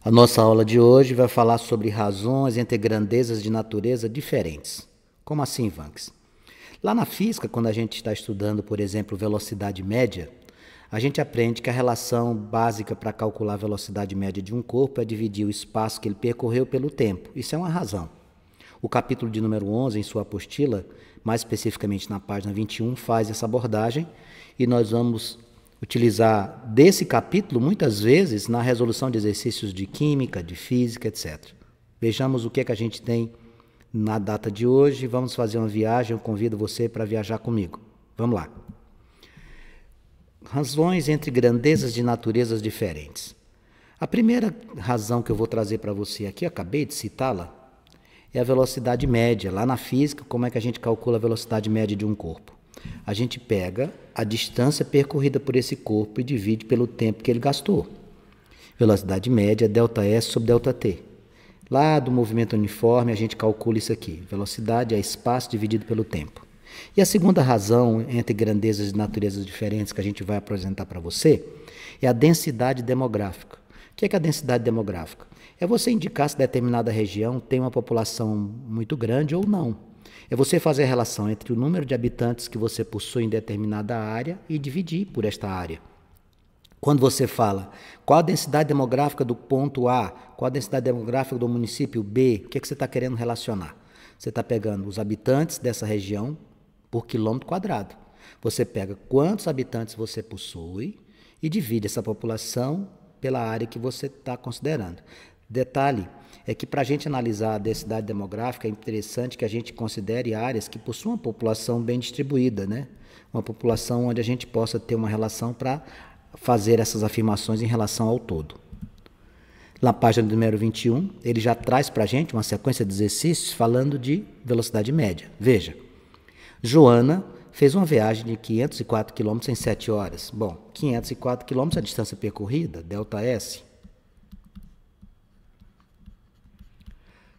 A nossa aula de hoje vai falar sobre razões entre grandezas de natureza diferentes. Como assim, Vanks? Lá na física, quando a gente está estudando, por exemplo, velocidade média, a gente aprende que a relação básica para calcular a velocidade média de um corpo é dividir o espaço que ele percorreu pelo tempo. Isso é uma razão. O capítulo de número 11, em sua apostila, mais especificamente na página 21, faz essa abordagem e nós vamos utilizar desse capítulo, muitas vezes, na resolução de exercícios de química, de física, etc. Vejamos o que a gente tem na data de hoje. Vamos fazer uma viagem, eu convido você para viajar comigo. Vamos lá. Razões entre grandezas de naturezas diferentes. A primeira razão que eu vou trazer para você aqui, acabei de citá-la, é a velocidade média. Lá na física, como é que a gente calcula a velocidade média de um corpo? A gente pega a distância percorrida por esse corpo e divide pelo tempo que ele gastou. Velocidade média é ΔS sobre ΔT. Lá do movimento uniforme, a gente calcula isso aqui. Velocidade é espaço dividido pelo tempo. E a segunda razão entre grandezas de naturezas diferentes que a gente vai apresentar para você é a densidade demográfica. O que é a densidade demográfica? É você indicar se determinada região tem uma população muito grande ou não. É você fazer a relação entre o número de habitantes que você possui em determinada área e dividir por esta área. Quando você fala qual a densidade demográfica do ponto A, qual a densidade demográfica do município B, o que você está querendo relacionar? Você está pegando os habitantes dessa região por quilômetro quadrado. Você pega quantos habitantes você possui e divide essa população pela área que você está considerando. Detalhe é que para a gente analisar a densidade demográfica é interessante que a gente considere áreas que possuam uma população bem distribuída, né? Uma população onde a gente possa ter uma relação para fazer essas afirmações em relação ao todo. Na página número 21, ele já traz para a gente uma sequência de exercícios falando de velocidade média. Veja, Joana fez uma viagem de 504 km em 7 horas. Bom, 504 km é a distância percorrida, ΔS.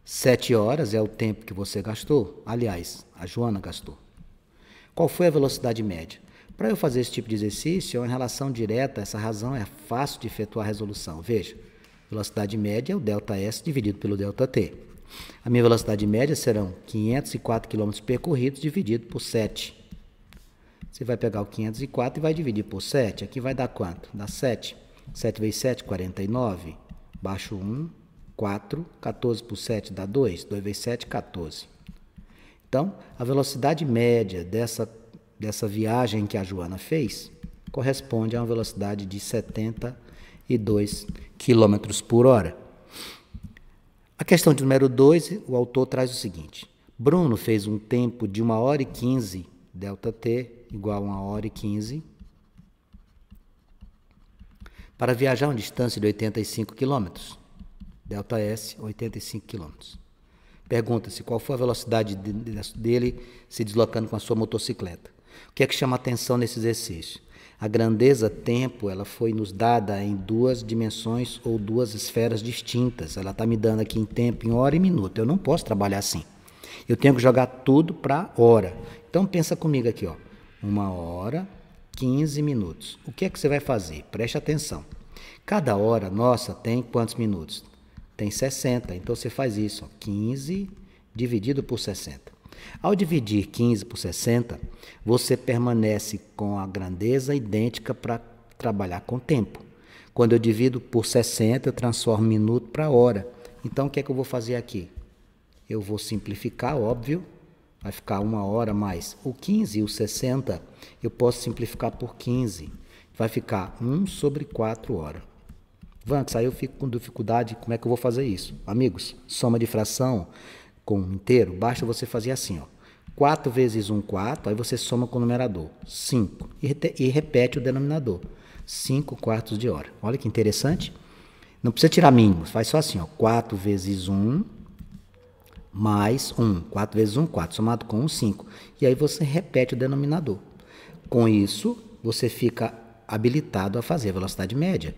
7 horas é o tempo que você gastou. Aliás, a Joana gastou. Qual foi a velocidade média? Para eu fazer esse tipo de exercício, é uma relação direta, essa razão é fácil de efetuar a resolução. Veja, velocidade média é o ΔS dividido pelo ΔT. A minha velocidade média serão 504 km percorridos dividido por 7. Você vai pegar o 504 e vai dividir por 7. Aqui vai dar quanto? Dá 7. 7 vezes 7, 49. Baixo 1. 4, 14 por 7 dá 2, 2 vezes 7, 14. Então, a velocidade média dessa viagem que a Joana fez corresponde a uma velocidade de 72 km por hora. A questão de número 2, o autor traz o seguinte. Bruno fez um tempo de 1 hora e 15, ΔT igual a 1 hora e 15, para viajar uma distância de 85 km. ΔS, 85 km. Pergunta-se qual foi a velocidade dele se deslocando com a sua motocicleta. O que é que chama atenção nesse exercício? A grandeza tempo, ela foi nos dada em duas dimensões ou duas esferas distintas. Ela está me dando aqui em tempo, em hora e minuto. Eu não posso trabalhar assim. Eu tenho que jogar tudo para hora. Então pensa comigo aqui, ó. 1 hora, 15 minutos. O que é que você vai fazer? Preste atenção. Cada hora nossa tem quantos minutos? Tem 60, então você faz isso, ó, 15 dividido por 60. Ao dividir 15 por 60, você permanece com a grandeza idêntica para trabalhar com tempo. Quando eu divido por 60, eu transformo minuto para hora. Então, o que é que eu vou fazer aqui? Eu vou simplificar, óbvio, vai ficar 1 hora mais. O 15 e o 60, eu posso simplificar por 15. Vai ficar 1 sobre 4 horas. Vanks, aí eu fico com dificuldade, como é que eu vou fazer isso? Amigos, soma de fração com um inteiro, basta você fazer assim, ó. 4 vezes 1, 4, aí você soma com o numerador, 5, e repete o denominador, 5 quartos de hora. Olha que interessante. Não precisa tirar mínimos, faz só assim, ó. 4 vezes 1 mais 1, 4 vezes 1, 4, somado com 1, 5. E aí você repete o denominador. Com isso, você fica habilitado a fazer a velocidade média.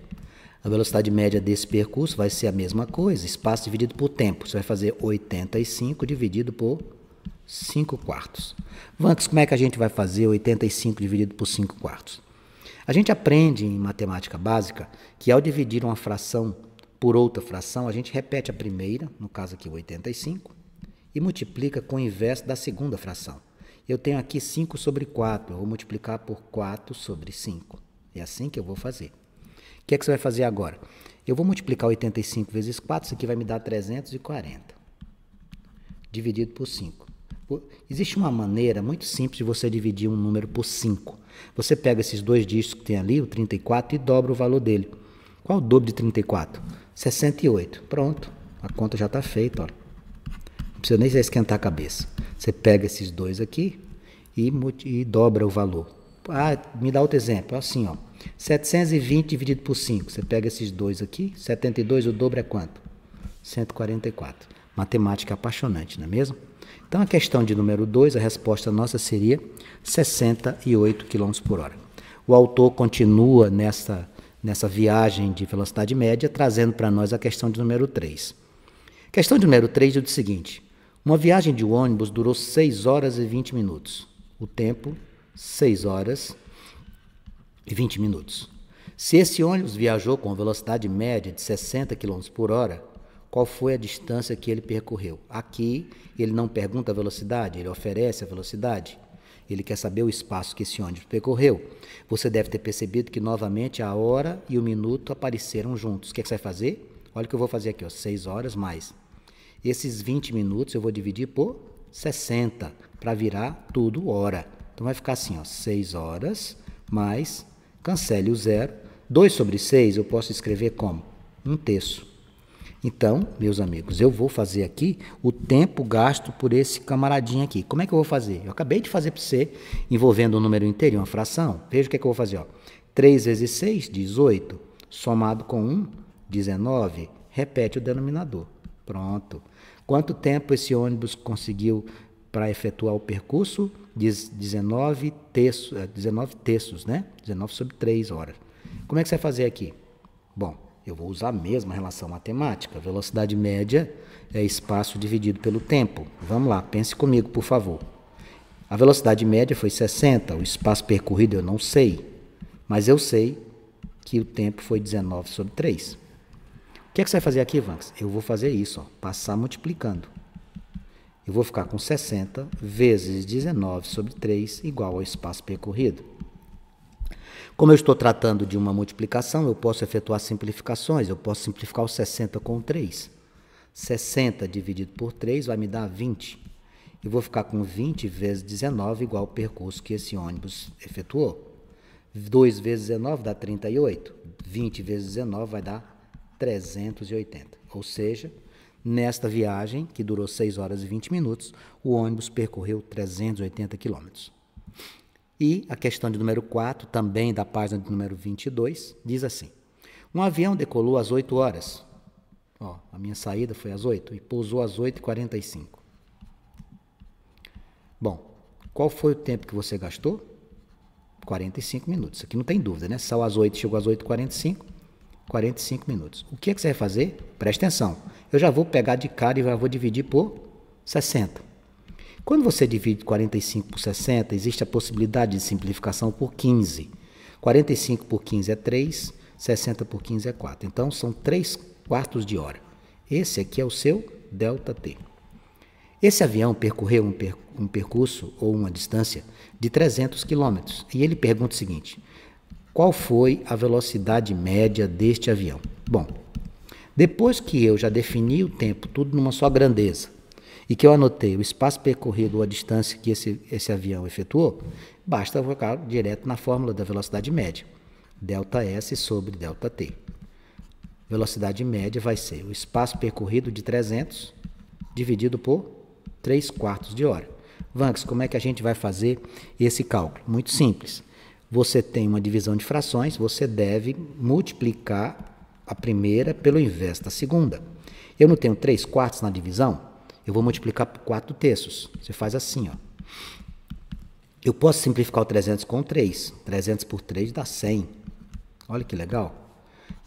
A velocidade média desse percurso vai ser a mesma coisa, espaço dividido por tempo. Você vai fazer 85 dividido por 5 quartos. Vanks, como é que a gente vai fazer 85 dividido por 5 quartos? A gente aprende em matemática básica que ao dividir uma fração por outra fração, a gente repete a primeira, no caso aqui 85, e multiplica com o inverso da segunda fração. Eu tenho aqui 5 sobre 4, eu vou multiplicar por 4 sobre 5. É assim que eu vou fazer. O que é que você vai fazer agora? Eu vou multiplicar 85 vezes 4, isso aqui vai me dar 340, dividido por 5. Existe uma maneira muito simples de você dividir um número por 5. Você pega esses dois dígitos que tem ali, o 34, e dobra o valor dele. Qual é o dobro de 34? 68. Pronto, a conta já está feita. Ó. Não precisa nem esquentar a cabeça. Você pega esses dois aqui e dobra o valor. Ah, me dá outro exemplo, assim, ó. 720 dividido por 5. Você pega esses dois aqui, 72, o dobro é quanto? 144. Matemática apaixonante, não é mesmo? Então, a questão de número 2, a resposta nossa seria 68 km por hora. O autor continua nessa viagem de velocidade média, trazendo para nós a questão de número 3. Questão de número 3 diz o seguinte: uma viagem de ônibus durou 6 horas e 20 minutos. O tempo, 6 horas e 20 minutos. Se esse ônibus viajou com velocidade média de 60 km por hora, qual foi a distância que ele percorreu? Aqui, ele não pergunta a velocidade, ele oferece a velocidade. Ele quer saber o espaço que esse ônibus percorreu. Você deve ter percebido que, novamente, a hora e o minuto apareceram juntos. O que é que você vai fazer? Olha o que eu vou fazer aqui, ó, 6 horas mais. Esses 20 minutos eu vou dividir por 60, para virar tudo hora. Então, vai ficar assim, ó, 6 horas mais, cancele o zero. 2 sobre 6 eu posso escrever como? 1/3. Então, meus amigos, eu vou fazer aqui o tempo gasto por esse camaradinho aqui. Como é que eu vou fazer? Eu acabei de fazer para você, envolvendo um número inteiro e uma fração. Veja o que é que eu vou fazer. Ó. 3 vezes 6, 18. Somado com 1, 19. Repete o denominador. Pronto. Quanto tempo esse ônibus conseguiu para efetuar o percurso? 19 terços, né? 19 sobre 3 horas. Como é que você vai fazer aqui? Bom, eu vou usar a mesma relação matemática. Velocidade média é espaço dividido pelo tempo. Vamos lá, pense comigo, por favor. A velocidade média foi 60, o espaço percorrido eu não sei, mas eu sei que o tempo foi 19 sobre 3. O que é que você vai fazer aqui, Vanks? Eu vou fazer isso, ó, passar multiplicando. Eu vou ficar com 60 vezes 19 sobre 3 igual ao espaço percorrido. Como eu estou tratando de uma multiplicação, eu posso efetuar simplificações. Eu posso simplificar o 60 com 3. 60 dividido por 3 vai me dar 20. Eu vou ficar com 20 vezes 19 igual ao percurso que esse ônibus efetuou. 2 vezes 19 dá 38. 20 vezes 19 vai dar 380. Ou seja, nesta viagem, que durou 6 horas e 20 minutos, o ônibus percorreu 380 quilômetros. E a questão de número 4, também da página de número 22, diz assim: um avião decolou às 8 horas. Ó, a minha saída foi às 8 e pousou às 8h45. Bom, qual foi o tempo que você gastou? 45 minutos. Aqui não tem dúvida, né? Saiu às 8, chegou às 8h45, 45 minutos. O que é que você vai fazer? Presta atenção. Eu já vou pegar de cara e já vou dividir por 60. Quando você divide 45 por 60, existe a possibilidade de simplificação por 15. 45 por 15 é 3, 60 por 15 é 4. Então, são 3/4 de hora. Esse aqui é o seu ΔT. Esse avião percorreu um percurso ou uma distância de 300 km. E ele pergunta o seguinte: qual foi a velocidade média deste avião? Bom, depois que eu já defini o tempo, tudo numa só grandeza, e que eu anotei o espaço percorrido ou a distância que esse avião efetuou, basta colocar direto na fórmula da velocidade média. ΔS sobre ΔT. Velocidade média vai ser o espaço percorrido de 300 dividido por 3/4 de hora. Vanks, como é que a gente vai fazer esse cálculo? Muito simples. Você tem uma divisão de frações, você deve multiplicar a primeira pelo inverso da segunda. Eu não tenho 3/4 na divisão? Eu vou multiplicar por 4/3. Você faz assim, ó. Eu posso simplificar o 300 com 3. 300 por 3 dá 100. Olha que legal.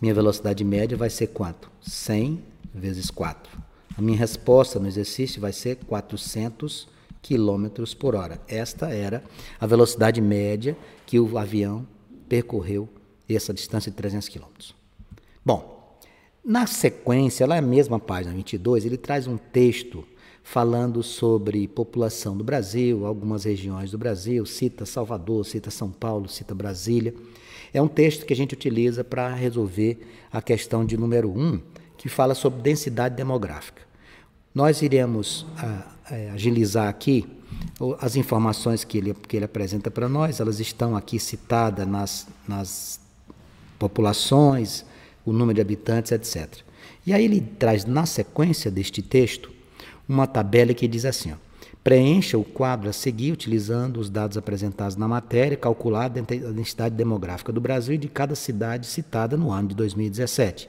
Minha velocidade média vai ser quanto? 100 vezes 4. A minha resposta no exercício vai ser 400 km por hora. Esta era a velocidade média que o avião percorreu essa distância de 300 km. Bom, Na sequência, lá na mesma página 22, ele traz um texto falando sobre população do Brasil, algumas regiões do Brasil, cita Salvador, cita São Paulo, cita Brasília. É um texto que a gente utiliza para resolver a questão de número 1, que fala sobre densidade demográfica. Nós iremos agilizar aqui as informações que ele apresenta para nós, elas estão aqui citadas nas populações, o número de habitantes, etc. E aí ele traz na sequência deste texto uma tabela que diz assim, ó, preencha o quadro a seguir utilizando os dados apresentados na matéria, calculada a densidade demográfica do Brasil e de cada cidade citada no ano de 2017.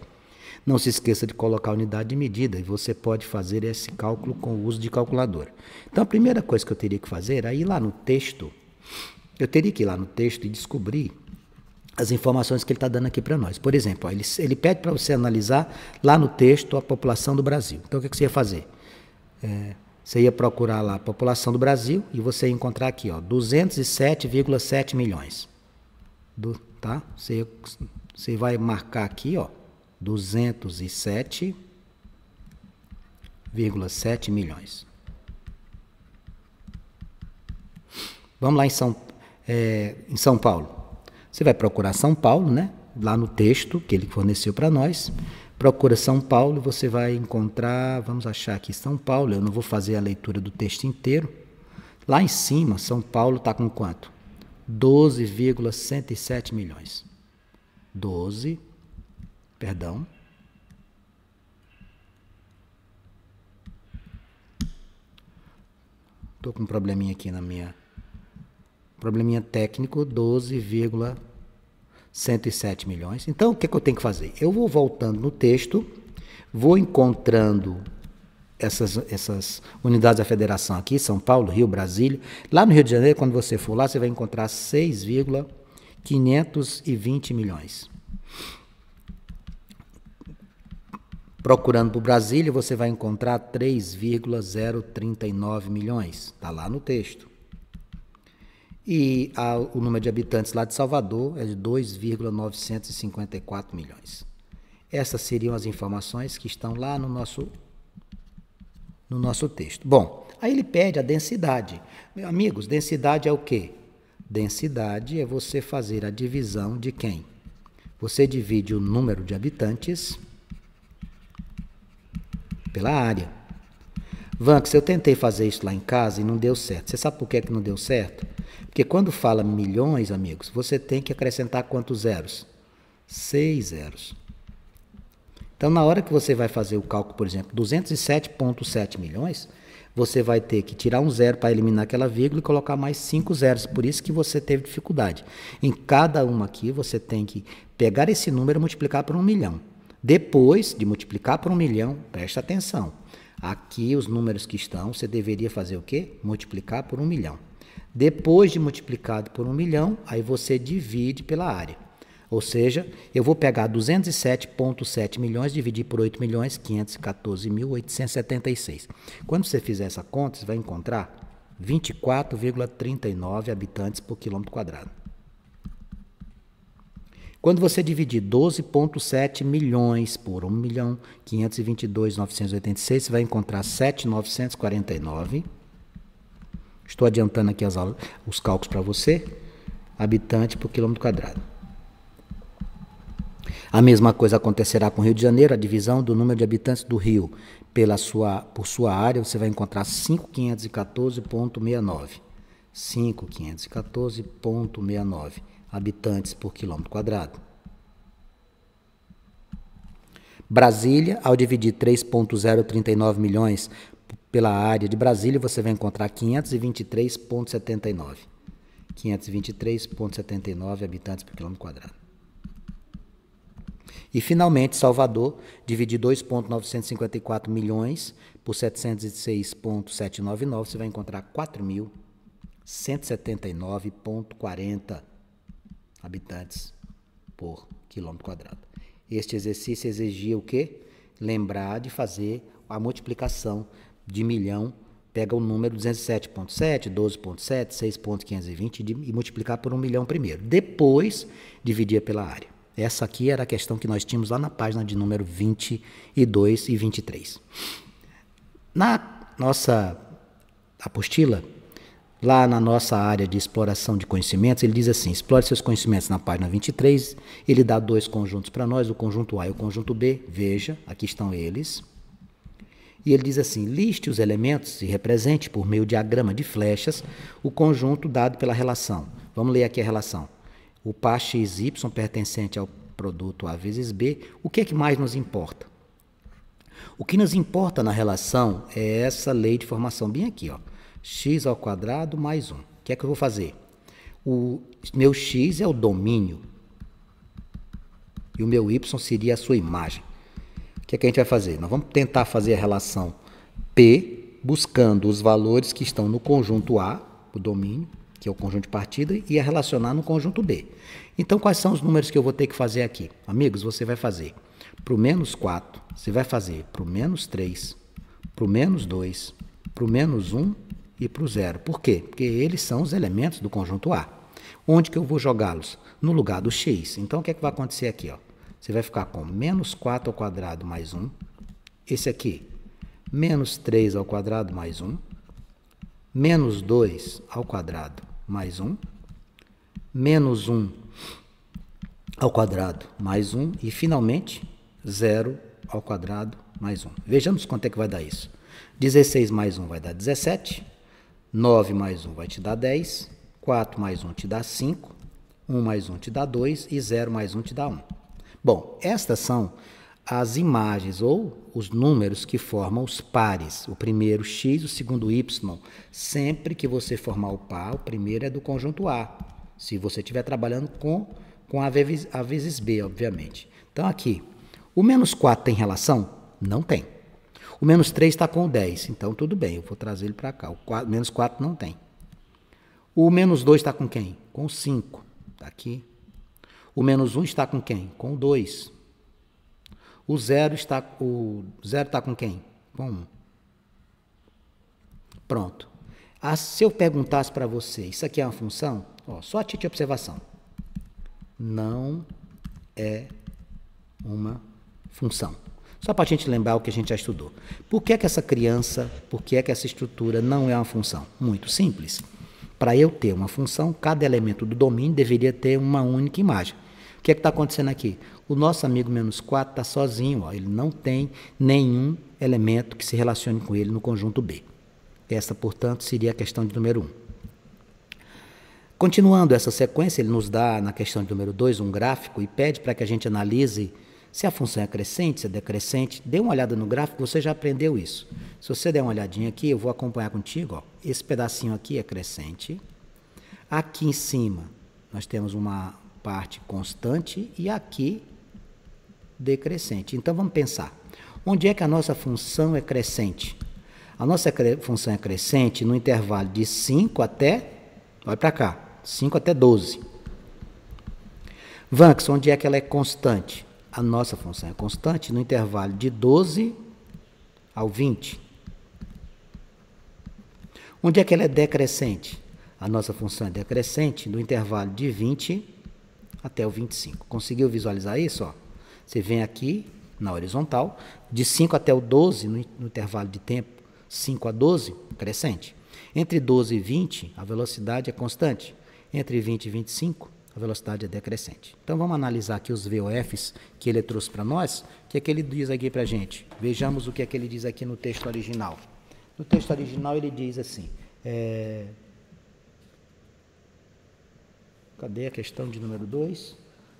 Não se esqueça de colocar a unidade de medida e você pode fazer esse cálculo com o uso de calculadora. Então, a primeira coisa que eu teria que fazer é ir lá no texto, eu teria que ir lá no texto e descobrir as informações que ele está dando aqui para nós. Por exemplo, ó, ele pede para você analisar lá no texto a população do Brasil. Então, o que você ia fazer? Você ia procurar lá a população do Brasil e você ia encontrar aqui, ó, 207,7 milhões. Tá? Você vai marcar aqui, ó, 207,7 milhões. Vamos lá em São Paulo. Você vai procurar São Paulo, né? Lá no texto que ele forneceu para nós. Procura São Paulo e você vai encontrar, vamos achar aqui São Paulo, eu não vou fazer a leitura do texto inteiro. Lá em cima, São Paulo está com quanto? 12,107 milhões. 12, perdão. Estou com um probleminha aqui na minha... Probleminha técnico, 12,107 milhões. Então, o que eu tenho que fazer? Eu vou voltando no texto, vou encontrando essas unidades da federação aqui, São Paulo, Rio, Brasília. Lá no Rio de Janeiro, quando você for lá, você vai encontrar 6,520 milhões. Procurando por Brasília, você vai encontrar 3,039 milhões. Está lá no texto. E o número de habitantes lá de Salvador é de 2,954 milhões. Essas seriam as informações que estão lá no nosso texto. Bom, aí ele pede a densidade. Meus amigos, densidade é o quê? Densidade é você fazer a divisão de quem? Você divide o número de habitantes pela área. Vanks, eu tentei fazer isso lá em casa e não deu certo. Você sabe por que não deu certo? Porque quando fala milhões, amigos, você tem que acrescentar quantos zeros? 6 zeros. Então, na hora que você vai fazer o cálculo, por exemplo, 207,7 milhões, você vai ter que tirar um zero para eliminar aquela vírgula e colocar mais 5 zeros. Por isso que você teve dificuldade. Em cada uma aqui, você tem que pegar esse número e multiplicar por 1 milhão. Depois de multiplicar por 1 milhão, presta atenção. Aqui, os números que estão, você deveria fazer o quê? Multiplicar por 1 milhão. Depois de multiplicado por 1 milhão, aí você divide pela área. Ou seja, eu vou pegar 207,7 milhões, dividir por 8.514.876. Quando você fizer essa conta, você vai encontrar 24,39 habitantes por quilômetro quadrado. Quando você dividir 12,7 milhões por 1.522.986, você vai encontrar 7.949. Estou adiantando aqui os cálculos para você. Habitante por quilômetro quadrado. A mesma coisa acontecerá com o Rio de Janeiro, a divisão do número de habitantes do Rio por sua área, você vai encontrar 5.514,69. 5.514,69 habitantes por quilômetro quadrado. Brasília, ao dividir 3.039 milhões pela área de Brasília, você vai encontrar 523,79. 523,79 habitantes por quilômetro quadrado. E, finalmente, Salvador, dividir 2,954 milhões por 706,799, você vai encontrar 4.179,40 habitantes por quilômetro quadrado. Este exercício exigia o quê? Lembrar de fazer a multiplicação de milhão, pega o número 207,7, 12,7, 6,520 e multiplicar por 1 milhão primeiro. Depois, dividir pela área. Essa aqui era a questão que nós tínhamos lá na página de número 22 e 23. Na nossa apostila, lá na nossa área de exploração de conhecimentos, ele diz assim: explore seus conhecimentos na página 23, ele dá 2 conjuntos para nós, o conjunto A e o conjunto B, veja, aqui estão eles. E ele diz assim: liste os elementos e represente por meio de diagrama de flechas o conjunto dado pela relação. Vamos ler aqui a relação. O par XY pertencente ao produto A vezes B, o que é que mais nos importa? O que nos importa na relação é essa lei de formação bem aqui, ó. X ao quadrado mais 1. O que é que eu vou fazer? O meu X é o domínio e o meu Y seria a sua imagem. O que é que a gente vai fazer? Nós vamos tentar fazer a relação P buscando os valores que estão no conjunto A, o domínio, que é o conjunto de partida, e a relacionar no conjunto B. Então, quais são os números que eu vou ter que fazer aqui? Amigos, você vai fazer para o menos 4, você vai fazer para o menos 3, para o menos 2, para o menos 1 e para o 0. Por quê? Porque eles são os elementos do conjunto A. Onde que eu vou jogá-los? No lugar do x. Então, o que é que vai acontecer aqui? Ó? Você vai ficar com menos 4 ao quadrado mais 1. Esse aqui, menos 3 ao quadrado mais 1. Menos 2 ao quadrado mais 1. Menos 1 ao quadrado mais 1. E, finalmente, 0 ao quadrado mais 1. Vejamos quanto é que vai dar isso. 16 mais 1 vai dar 17. 9 mais 1 vai te dar 10. 4 mais 1 te dá 5. 1 mais 1 te dá 2. E 0 mais 1 te dá 1. Bom, estas são as imagens ou os números que formam os pares. O primeiro x, o segundo y. Sempre que você formar o par, o primeiro é do conjunto A. Se você estiver trabalhando com A vezes B, obviamente. Então, aqui, o menos 4 tem relação? Não tem. O menos 3 está com o 10, então tudo bem, eu vou trazer ele para cá. O menos 4 não tem. O menos 2 está com quem? Com o 5, está aqui. O menos 1 está com quem? Com o 2. O 0 está com quem? Com 1. Pronto. Se eu perguntasse para você, isso aqui é uma função? Ó, só a título de observação. Não é uma função. Só para a gente lembrar o que a gente já estudou. Por que essa criança, por que essa estrutura não é uma função? Muito simples. Para eu ter uma função, cada elemento do domínio deveria ter uma única imagem. O que é que está acontecendo aqui? O nosso amigo menos 4 está sozinho, ó, ele não tem nenhum elemento que se relacione com ele no conjunto B. Essa, portanto, seria a questão de número 1. Continuando essa sequência, ele nos dá, na questão de número 2, um gráfico e pede para que a gente analise se a função é crescente, se é decrescente. Dê uma olhada no gráfico, você já aprendeu isso. Se você der uma olhadinha aqui, eu vou acompanhar contigo. Ó. Esse pedacinho aqui é crescente. Aqui em cima, nós temos uma parte constante e aqui decrescente. Então, vamos pensar. Onde é que a nossa função é crescente? A nossa função é crescente no intervalo de 5 até, olha para cá, 5 até 12. Vanx, onde é que ela é constante? A nossa função é constante no intervalo de 12 ao 20. Onde é que ela é decrescente? A nossa função é decrescente no intervalo de 20 até o 25. Conseguiu visualizar isso? Ó? Você vem aqui na horizontal, de 5 até o 12, no intervalo de tempo, 5 a 12, crescente. Entre 12 e 20, a velocidade é constante. Entre 20 e 25, a velocidade é decrescente. Então, vamos analisar aqui os VOFs que ele trouxe para nós. O que é que ele diz aqui para a gente? Vejamos o que é que ele diz aqui no texto original. No texto original, ele diz assim... Cadê a questão de número 2?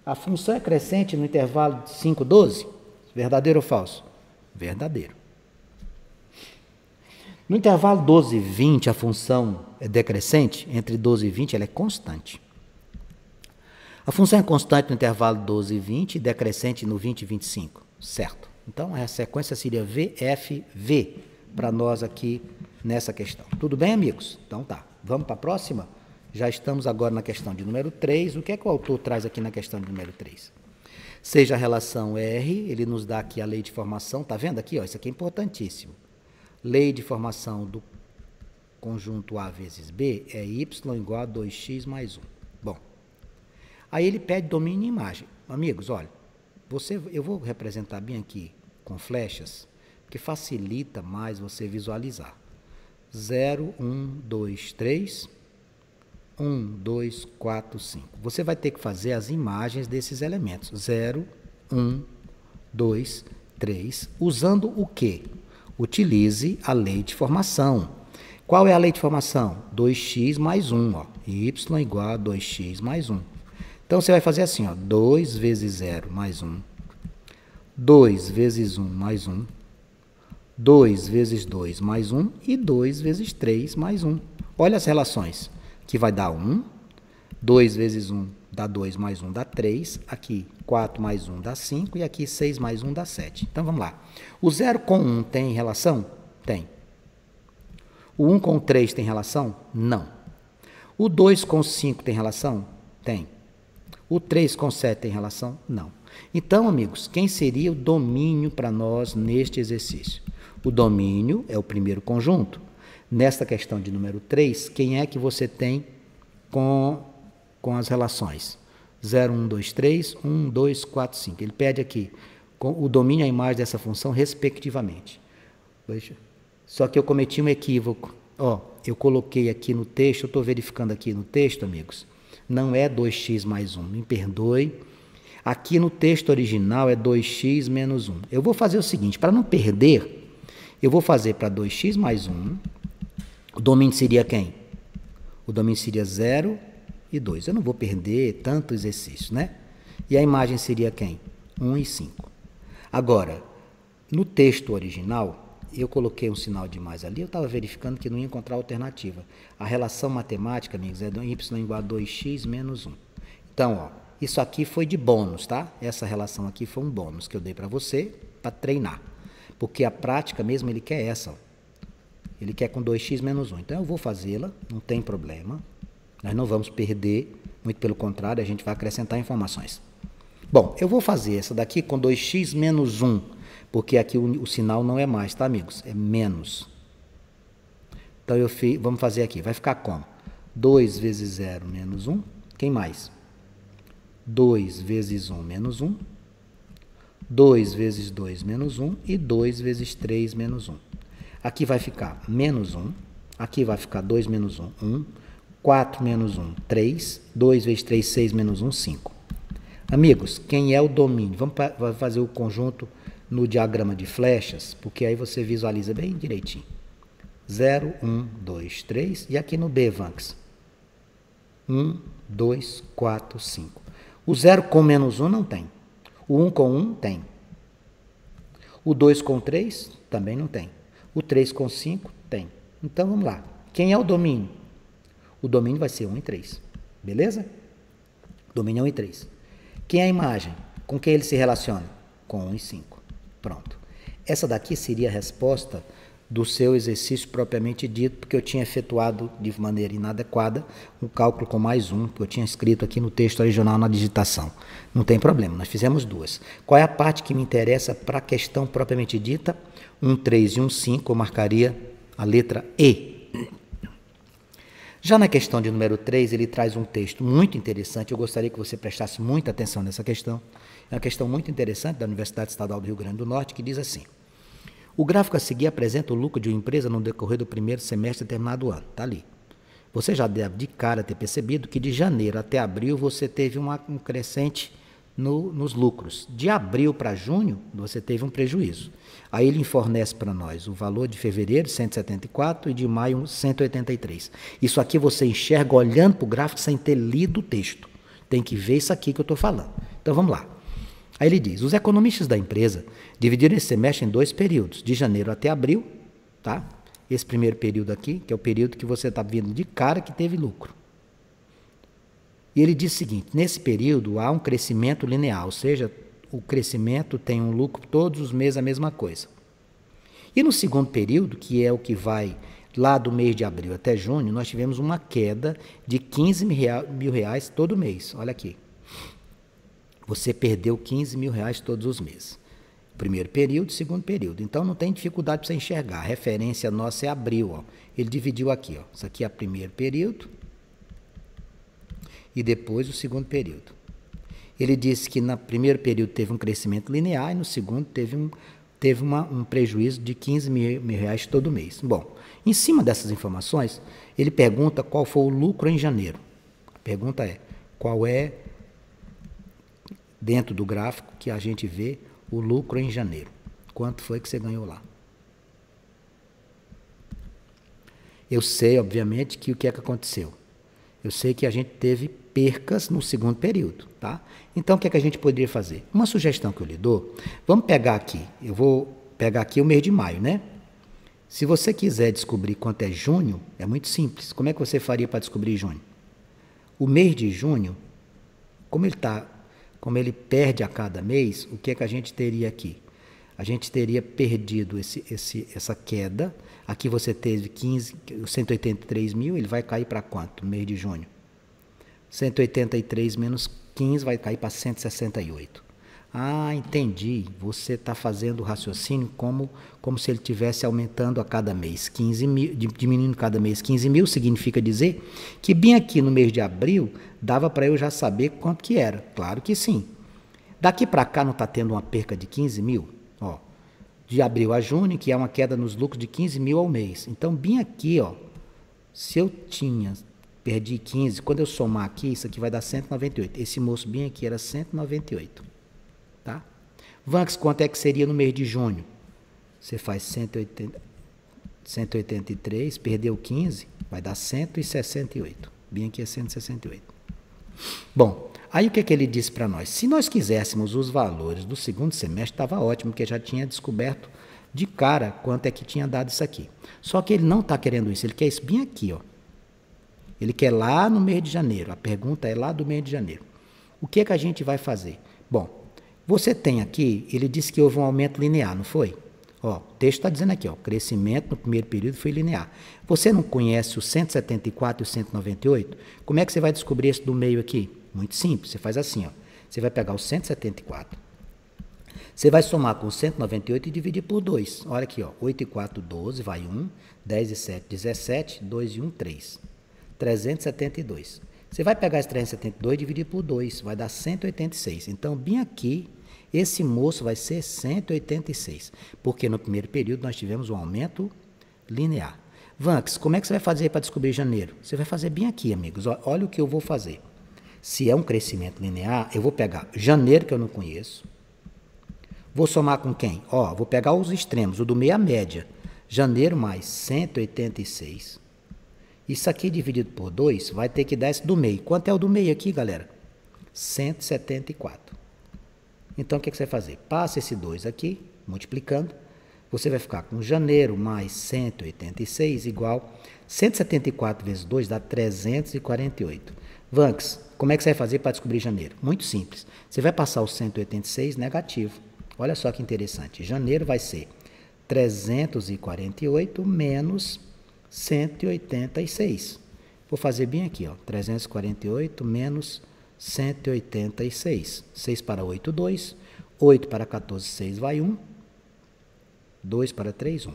A função é crescente no intervalo de 5 a 12? Verdadeiro ou falso? Verdadeiro. No intervalo 12 e 20, a função é decrescente. Entre 12 e 20, ela é constante. A função é constante no intervalo 12 e 20 e decrescente no 20 e 25. Certo. Então, a sequência seria VFV para nós aqui nessa questão. Tudo bem, amigos? Então tá. Vamos para a próxima? Já estamos agora na questão de número 3. O que é que o autor traz aqui na questão de número 3? Seja a relação R, ele nos dá aqui a lei de formação. Está vendo aqui? Ó, isso aqui é importantíssimo. Lei de formação do conjunto A vezes B é y igual a 2x mais 1. Bom, aí ele pede domínio e imagem. Amigos, olha, eu vou representar bem aqui com flechas, que facilita mais você visualizar. 0, 1, 2, 3, 1, 2, 4, 5. Você vai ter que fazer as imagens desses elementos. 0, 1, 2, 3. Usando o quê? Utilize a lei de formação. Qual é a lei de formação? 2x mais 1. Ó. Y igual a 2x mais 1. Então, você vai fazer assim, ó, 2 vezes 0 mais 1. 2 vezes 1 mais 1. 2 vezes 2 mais 1 e 2 vezes 3 mais 1. Olha as relações. Aqui vai dar 1, 2 vezes 1 dá 2 mais 1 dá 3, aqui 4 mais 1 dá 5 e aqui 6 mais 1 dá 7. Então vamos lá. O 0 com 1 tem relação? Tem. O 1 com 3 tem relação? Não. O 2 com 5 tem relação? Tem. O 3 com 7 tem relação? Não. Então, amigos, quem seria o domínio para nós neste exercício? O domínio é o primeiro conjunto. Nesta questão de número 3, quem é que você tem com as relações? 0, 1, 2, 3, 1, 2, 4, 5. Ele pede aqui o domínio e a imagem dessa função, respectivamente. Só que eu cometi um equívoco. Ó, eu coloquei aqui no texto, eu estou verificando aqui no texto, amigos, não é 2x mais 1, me perdoe. Aqui no texto original é 2x menos 1. Eu vou fazer o seguinte, para não perder, eu vou fazer para 2x mais 1, o domínio seria quem? O domínio seria 0 e 2. Eu não vou perder tanto exercício, né? E a imagem seria quem? 1 e 5. Agora, no texto original, eu coloquei um sinal de mais ali, eu estava verificando que não ia encontrar alternativa. A relação matemática, amigos, é y igual a 2x menos 1. Então, ó, isso aqui foi de bônus, tá? Essa relação aqui foi um bônus que eu dei para você, para treinar. Porque a prática mesmo, ele quer essa, ó. Ele quer com 2x menos 1. Então, eu vou fazê-la, não tem problema. Nós não vamos perder, muito pelo contrário, a gente vai acrescentar informações. Bom, eu vou fazer essa daqui com 2x menos 1, porque aqui o sinal não é mais, tá, amigos? É menos. Então, vamos fazer aqui. Vai ficar como? 2 vezes 0 menos 1. Quem mais? 2 vezes 1 menos 1. 2 vezes 2 menos 1 e 2 vezes 3 menos 1. Aqui vai ficar menos 1, aqui vai ficar 2 menos 1, 1, 4 menos 1, 3, 2 vezes 3, 6 menos 1, 5. Amigos, quem é o domínio? Vamos fazer o conjunto no diagrama de flechas, porque aí você visualiza bem direitinho. 0, 1, 2, 3, e aqui no B, Vanks. 1, 2, 4, 5. O 0 com menos 1 não tem. O 1 com 1 tem. O 2 com 3 também não tem. O 3 com 5 tem. Então, vamos lá. Quem é o domínio? O domínio vai ser 1 e 3. Beleza? Domínio é 1 e 3. Quem é a imagem? Com quem ele se relaciona? Com 1 e 5. Pronto. Essa daqui seria a resposta do seu exercício propriamente dito, porque eu tinha efetuado de maneira inadequada um cálculo com mais 1, que eu tinha escrito aqui no texto original na digitação. Não tem problema, nós fizemos duas. Qual é a parte que me interessa para a questão propriamente dita? 1, 3 e 1, 5, eu marcaria a letra E. Já na questão de número 3, ele traz um texto muito interessante, eu gostaria que você prestasse muita atenção nessa questão. É uma questão muito interessante da Universidade Estadual do Rio Grande do Norte, que diz assim: o gráfico a seguir apresenta o lucro de uma empresa no decorrer do primeiro semestre de determinado ano. Está ali. Você já deve de cara ter percebido que de janeiro até abril você teve um crescente nos lucros. De abril para junho, você teve um prejuízo. Aí ele fornece para nós o valor de fevereiro, 174, e de maio, 183. Isso aqui você enxerga olhando para o gráfico sem ter lido o texto. Tem que ver isso aqui que eu estou falando. Então, vamos lá. Aí ele diz: os economistas da empresa dividiram esse semestre em 2 períodos, de janeiro até abril, tá? Esse primeiro período aqui, que é o período que você está vendo de cara que teve lucro. E ele diz o seguinte: nesse período há um crescimento linear, ou seja, o crescimento tem um lucro todos os meses a mesma coisa. E no segundo período, que é o que vai lá do mês de abril até junho, nós tivemos uma queda de 15 mil reais todo mês. Olha aqui. Você perdeu 15 mil reais todos os meses. Primeiro período, segundo período. Então, não tem dificuldade para você enxergar. A referência nossa é abril. Ó. Ele dividiu aqui. Ó. Isso aqui é o primeiro período e depois o segundo período. Ele disse que no primeiro período teve um crescimento linear e no segundo teve um prejuízo de 15 mil reais todo mês. Bom, em cima dessas informações, ele pergunta qual foi o lucro em janeiro. A pergunta é, qual é, dentro do gráfico que a gente vê, o lucro em janeiro? Quanto foi que você ganhou lá? Eu sei, obviamente, que o que é que aconteceu? Eu sei que a gente teve percas no segundo período, tá? Então, o que é que a gente poderia fazer? Uma sugestão que eu lhe dou, vamos pegar aqui, eu vou pegar aqui o mês de maio, né? Se você quiser descobrir quanto é junho, é muito simples. Como é que você faria para descobrir junho? O mês de junho, como ele perde a cada mês, o que é que a gente teria aqui? A gente teria perdido essa queda. Aqui você teve 183 mil, ele vai cair para quanto no mês de junho? 183 menos 15 vai cair para 168. Ah, entendi. Você está fazendo o raciocínio como se ele estivesse aumentando a cada mês 15 mil, diminuindo cada mês 15 mil, significa dizer que bem aqui no mês de abril dava para eu já saber quanto que era. Claro que sim. Daqui para cá não está tendo uma perca de 15 mil? Ó, de abril a junho, que é uma queda nos lucros de 15 mil ao mês. Então, bem aqui, ó, se eu perdi 15, quando eu somar aqui, isso aqui vai dar 198. Esse moço bem aqui era 198. Tá? Vanks, quanto é que seria no mês de junho? Você faz 183, perdeu 15, vai dar 168. Bem aqui é 168. Bom, aí o que é que ele disse para nós? Se nós quiséssemos os valores do segundo semestre, estava ótimo, porque já tinha descoberto de cara quanto é que tinha dado isso aqui. Só que ele não está querendo isso, ele quer isso bem aqui, ó. Ele quer lá no mês de janeiro. A pergunta é lá do mês de janeiro. O que é que a gente vai fazer? Bom, você tem aqui, ele disse que houve um aumento linear, não foi? Ó, o texto está dizendo aqui, ó, o crescimento no primeiro período foi linear. Você não conhece o 174 e o 198? Como é que você vai descobrir esse do meio aqui? Muito simples, você faz assim, ó. Você vai pegar o 174, você vai somar com o 198 e dividir por 2. Olha aqui, ó, 8 e 4, 12, vai 1, 10 e 7, 17, 2 e 1, 3. 372. Você vai pegar esse 372 e dividir por 2, vai dar 186. Então, bem aqui, esse moço vai ser 186, porque no primeiro período nós tivemos um aumento linear. Vanks, como é que você vai fazer para descobrir janeiro? Você vai fazer bem aqui, amigos. Olha o que eu vou fazer. Se é um crescimento linear, eu vou pegar janeiro, que eu não conheço. Vou somar com quem? Ó, vou pegar os extremos, o do meio a média. Janeiro mais 186. Isso aqui dividido por 2 vai ter que dar esse do meio. Quanto é o do meio aqui, galera? 174. Então, o que você vai fazer? Passa esse 2 aqui, multiplicando. Você vai ficar com janeiro mais 186 igual 174 vezes 2 dá 348. Vanks, como é que você vai fazer para descobrir janeiro? Muito simples. Você vai passar o 186 negativo. Olha só que interessante. Janeiro vai ser 348 menos 186. Vou fazer bem aqui, ó. 348 menos 186. 6 para 8, 2. 8 para 14, 6 vai 1. 2 para 3, 1.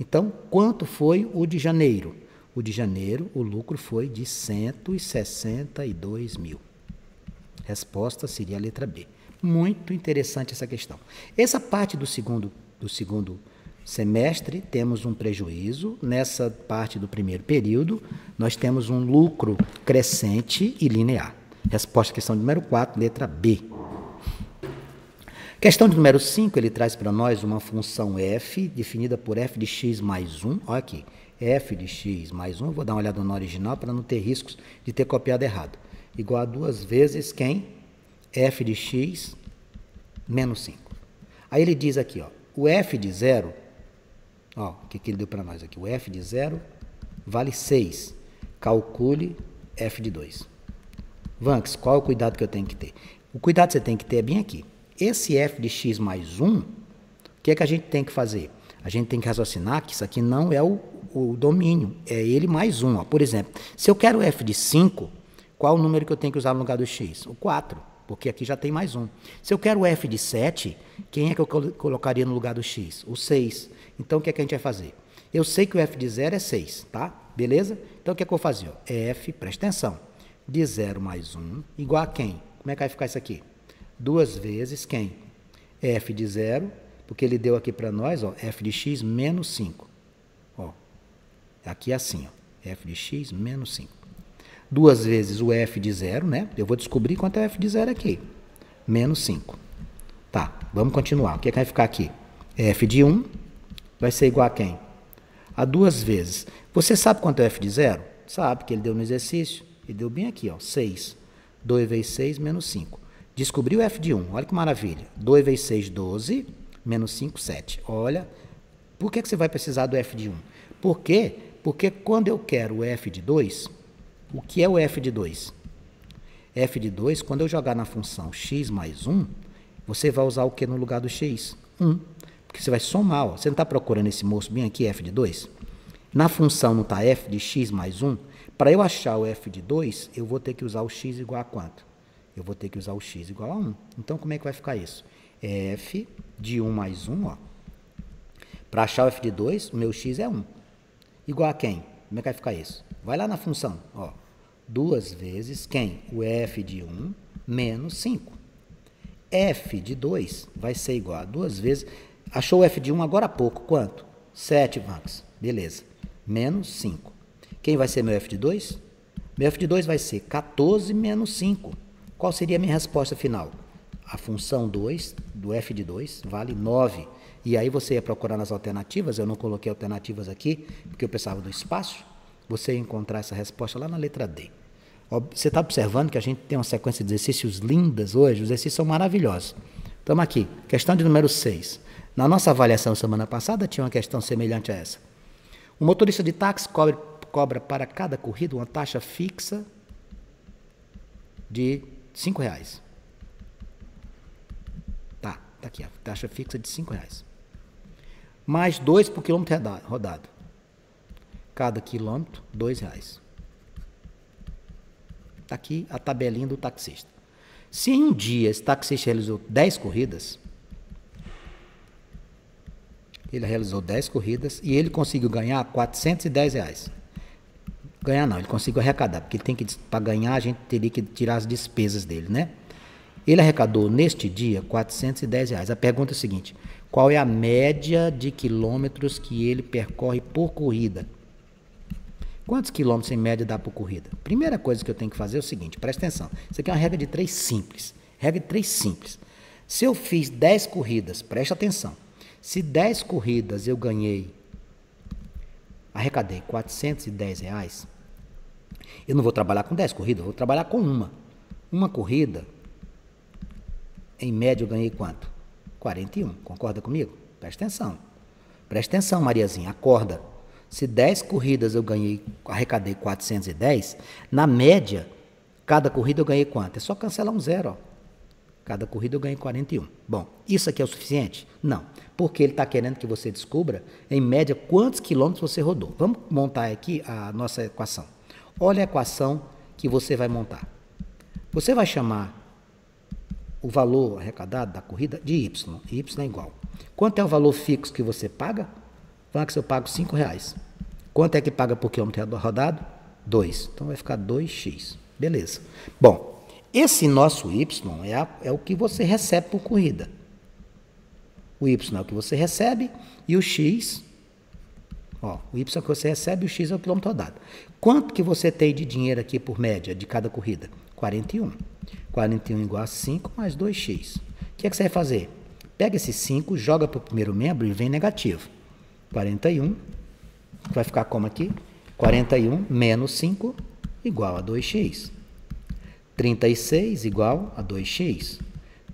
Então, quanto foi o de janeiro? O de janeiro, o lucro foi de 162 mil. Resposta seria a letra B. Muito interessante essa questão. Essa parte do segundo semestre, temos um prejuízo. Nessa parte do primeiro período, nós temos um lucro crescente e linear. Resposta à questão número 4, letra B. Questão de número 5, ele traz para nós uma função f, definida por f de x mais 1. Olha aqui, f de x mais 1, vou dar uma olhada no original para não ter riscos de ter copiado errado. Igual a 2 vezes quem? F de x menos 5. Aí ele diz aqui, ó, o f de 0, ó, o que ele deu para nós aqui? O f de 0 vale 6. Calcule f de 2. Vanks, qual é o cuidado que eu tenho que ter? O cuidado que você tem que ter é bem aqui. Esse f de x mais 1, o que é que a gente tem que fazer? A gente tem que raciocinar que isso aqui não é o domínio, é ele mais 1. Ó. Por exemplo, se eu quero f de 5, qual o número que eu tenho que usar no lugar do x? O 4, porque aqui já tem mais 1. Se eu quero f de 7, quem é que eu colocaria no lugar do x? O 6. Então, o que é que a gente vai fazer? Eu sei que o f de 0 é 6, tá? Beleza? Então, o que é que eu vou fazer? Ó? F, presta atenção, de 0 mais 1 igual a quem? Como é que vai ficar isso aqui? 2 vezes quem? F de 0, porque ele deu aqui para nós, ó, f de x menos 5. Ó, aqui é assim, ó, f de x menos 5. 2 vezes o f de 0, né? Eu vou descobrir quanto é f de 0 aqui. Menos 5. Tá, vamos continuar. O que é que vai ficar aqui? F de 1 vai ser igual a quem? A 2 vezes. Você sabe quanto é f de 0? Sabe, que ele deu no exercício. Ele deu bem aqui, ó, 6. 2 vezes 6, menos 5. Descobriu o f de 1. Olha que maravilha. 2 vezes 6, 12. Menos 5, 7. Olha, por que você vai precisar do f de 1? Por quê? Porque quando eu quero o f de 2, o que é o f de 2? F de 2, quando eu jogar na função x mais 1, você vai usar o que no lugar do x? 1. Porque você vai somar, ó. Você não está procurando esse moço bem aqui, f de 2? Na função não está f de x mais 1? Para eu achar o f de 2, eu vou ter que usar o x igual a quanto? Eu vou ter que usar o x igual a 1. Então, como é que vai ficar isso? F de 1 mais 1, ó. Para achar o f de 2, o meu x é 1. Igual a quem? Como é que vai ficar isso? Vai lá na função, ó. 2 vezes quem? O f de 1 menos 5. F de 2 vai ser igual a 2 vezes... Achou o f de 1 agora há pouco. Quanto? 7, Max. Beleza. Menos 5. Quem vai ser meu f de 2? Meu f de 2 vai ser 14 menos 5. Qual seria a minha resposta final? A função 2 do f de 2 vale 9. E aí você ia procurar nas alternativas, eu não coloquei alternativas aqui, porque eu precisava do espaço. Você ia encontrar essa resposta lá na letra D. Você está observando que a gente tem uma sequência de exercícios lindas hoje, os exercícios são maravilhosos. Estamos aqui, questão de número 6. Na nossa avaliação semana passada tinha uma questão semelhante a essa. O motorista de táxi cobra para cada corrida uma taxa fixa de R$5. Tá aqui, a taxa fixa de R$5. Mais 2 por quilômetro rodado. Cada quilômetro, R$2. Está aqui a tabelinha do taxista. Se em um dia esse taxista realizou 10 corridas, ele realizou 10 corridas e ele conseguiu ganhar R$410. Ganhar não, ele conseguiu arrecadar, porque ele tem que, para ganhar a gente teria que tirar as despesas dele, né? Ele arrecadou neste dia R$410. A pergunta é a seguinte: qual é a média de quilômetros que ele percorre por corrida? Quantos quilômetros em média dá por corrida? Primeira coisa que eu tenho que fazer é o seguinte, presta atenção. Isso aqui é uma regra de 3 simples. Regra de 3 simples. Se eu fiz 10 corridas, presta atenção. Se 10 corridas eu arrecadei R$410, eu não vou trabalhar com 10 corridas, eu vou trabalhar com uma. Uma corrida, em média eu ganhei quanto? 41. Concorda comigo? Presta atenção. Presta atenção, Mariazinha, acorda. Se 10 corridas eu arrecadei 410, na média, cada corrida eu ganhei quanto? É só cancelar um zero, ó. Cada corrida eu ganhei 41. Bom, isso aqui é o suficiente? Não, porque ele está querendo que você descubra, em média, quantos quilômetros você rodou. Vamos montar aqui a nossa equação. Olha a equação que você vai montar. Você vai chamar o valor arrecadado da corrida de y. Y é igual. Quanto é o valor fixo que você paga? Vamos que eu pago R$5. Quanto é que paga por quilômetro rodado? 2. Então vai ficar 2x. Beleza. Bom, esse nosso y é o que você recebe por corrida. O y é o que você recebe e o x, ó, o y é o que você recebe e o x é o quilômetro rodado. Quanto que você tem de dinheiro aqui por média de cada corrida? 41. 41 igual a 5 mais 2x. O que é que você vai fazer? Pega esse 5, joga para o primeiro membro e vem negativo. 41, vai ficar como aqui? 41 menos 5 igual a 2x. 36 igual a 2x.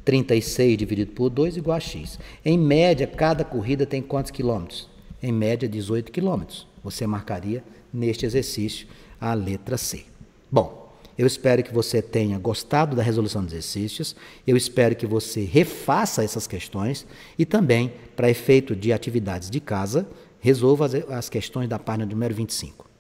36 dividido por 2 igual a x. Em média, cada corrida tem quantos quilômetros? Em média, 18 quilômetros. Você marcaria neste exercício a letra C. Bom, eu espero que você tenha gostado da resolução dos exercícios. Eu espero que você refaça essas questões e também, para efeito de atividades de casa, resolva as questões da página número 25.